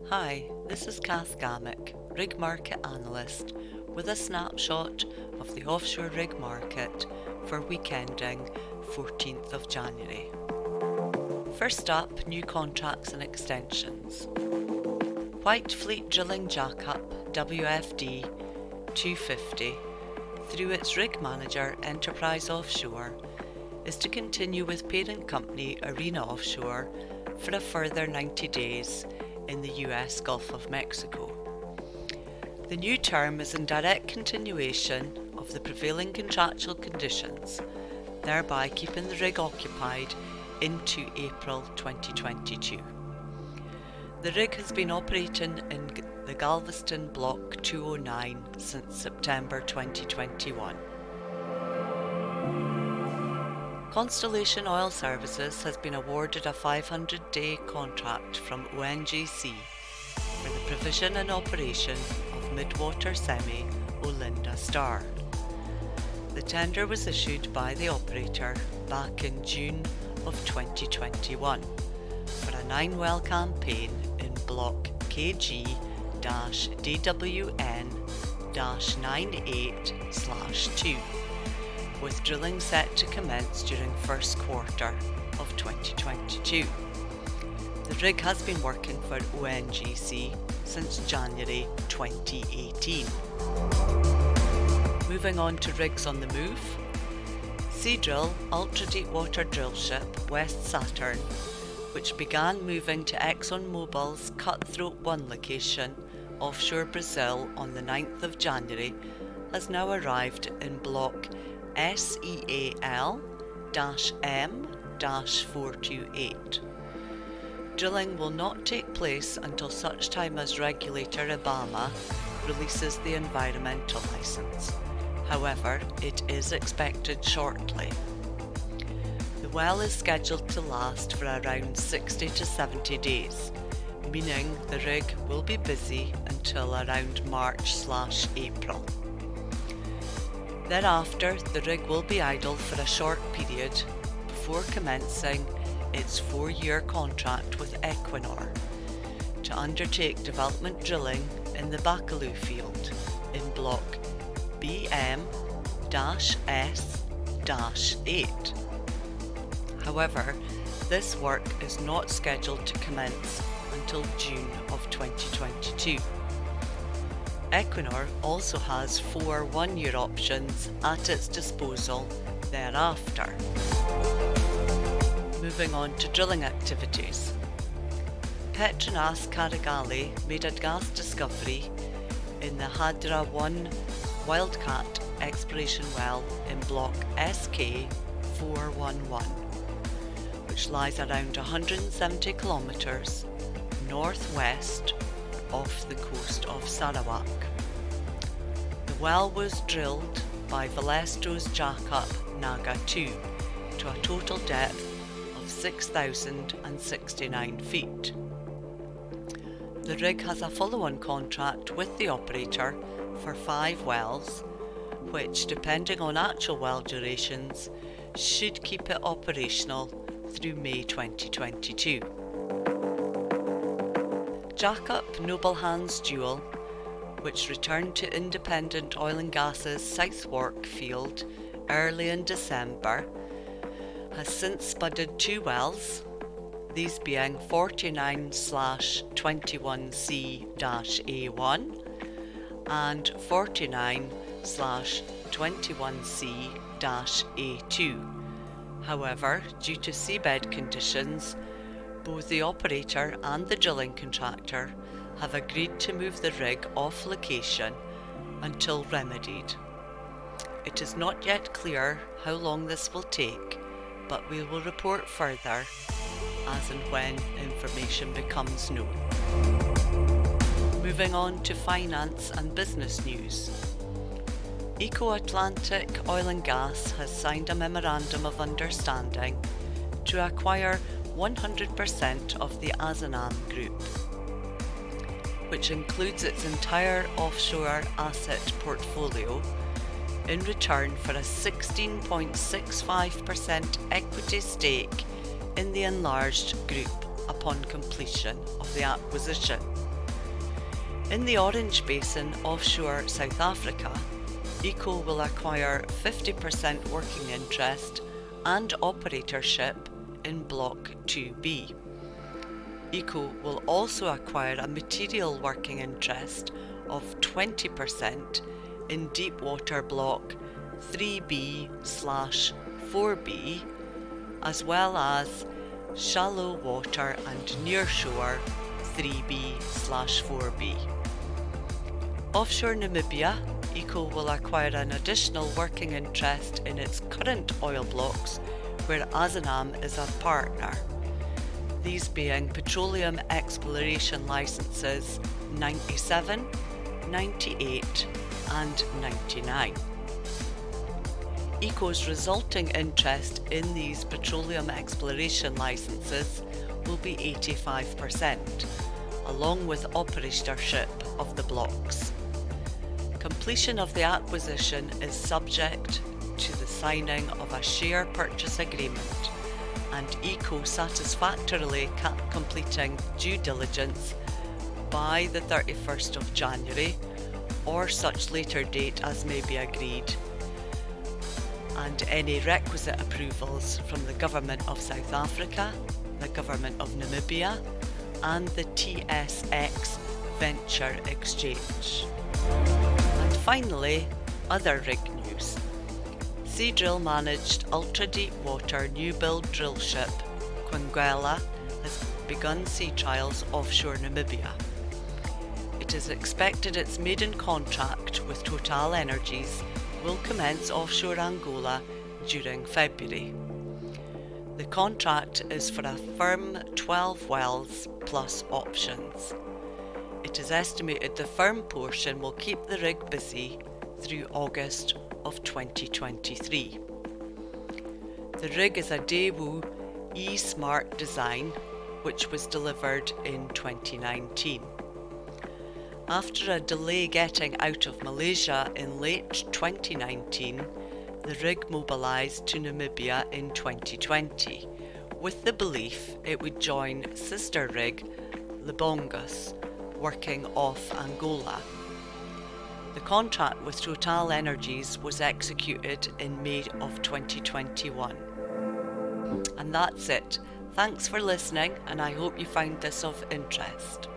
Hi, this is Kath Gammack, Rig Market Analyst, with a snapshot of the offshore rig market for week ending 14th of January. First up, new contracts and extensions. White Fleet Drilling Jackup WFD 250, through its rig manager Enterprise Offshore, is to continue with parent company Arena Offshore for a further 90 days in the US Gulf of Mexico. The new term is in direct continuation of the prevailing contractual conditions, thereby keeping the rig occupied into April 2022. The rig has been operating in the Galveston Block 209 since September 2021. Constellation Oil Services has been awarded a 500-day contract from ONGC for the provision and operation of midwater semi Olinda Star. The tender was issued by the operator back in June of 2021 for a 9-well campaign in Block KG-DWN-98/2, with drilling set to commence during first quarter of 2022. The rig has been working for ONGC since January 2018. Moving on to rigs on the move. Seadrill ultra-deepwater drillship West Saturn, which began moving to ExxonMobil's Cutthroat 1 location offshore Brazil on the 9th of January, has now arrived in Block SEAL-M-428. Drilling will not take place until such time as regulator IBAMA releases the environmental license. However, it is expected shortly. The well is scheduled to last for around 60 to 70 days, meaning the rig will be busy until around March/April. Thereafter, the rig will be idle for a short period before commencing its 4-year contract with Equinor to undertake development drilling in the Bacalhau field in Block BM-S-8. However, this work is not scheduled to commence until June of 2022. Equinor also has 4 1-year options at its disposal thereafter. Moving on to drilling activities. Petronas Carigali made a gas discovery in the Hadra 1 Wildcat exploration well in Block SK411, which lies around 170 kilometres northwest off the coast of Sarawak. The well was drilled by Valestro's jackup Naga 2 to a total depth of 6,069 feet. The rig has a follow-on contract with the operator for 5 wells, which, depending on actual well durations, should keep it operational through May 2022. Jackup Noble Hands Jewel, which returned to Independent Oil and Gas's Southwark field early in December, has since spudded 2 wells, these being 49/21C-A1 and 49/21C-A2. However, due to seabed conditions, both the operator and the drilling contractor have agreed to move the rig off location until remedied. It is not yet clear how long this will take, but we will report further as and when information becomes known. Moving on to finance and business news. Eco Atlantic Oil and Gas has signed a memorandum of understanding to acquire 100% of the Azanam Group, which includes its entire offshore asset portfolio, in return for a 16.65% equity stake in the enlarged group upon completion of the acquisition. In the Orange Basin offshore South Africa, ECO will acquire 50% working interest and operatorship in Block 2B. ECO will also acquire a material working interest of 20% in Deepwater Block 3B/4B, as well as Shallow Water and Nearshore 3B/4B. Offshore Namibia, ECO will acquire an additional working interest in its current oil blocks where Azanam is a partner, these being Petroleum Exploration Licenses 97, 98 and 99. ECO's resulting interest in these petroleum exploration licenses will be 85%, along with operatorship of the blocks. Completion of the acquisition is subject to the signing of a share purchase agreement and ECO satisfactorily completing due diligence by the 31st of January or such later date as may be agreed, and any requisite approvals from the Government of South Africa, the Government of Namibia and the TSX Venture Exchange. And finally, other rig news. Seadrill managed ultra-deep water new build drill ship Quenguela has begun sea trials offshore Namibia. It is expected its maiden contract with Total Energies will commence offshore Angola during February. The contract is for a firm 12 wells plus options. It is estimated the firm portion will keep the rig busy through August of 2023. The rig is a Daewoo E-Smart design which was delivered in 2019. After a delay getting out of Malaysia in late 2019, the rig mobilised to Namibia in 2020, with the belief it would join sister rig Libongus, working off Angola. The contract with Total Energies was executed in May of 2021. And that's it. Thanks for listening, and I hope you found this of interest.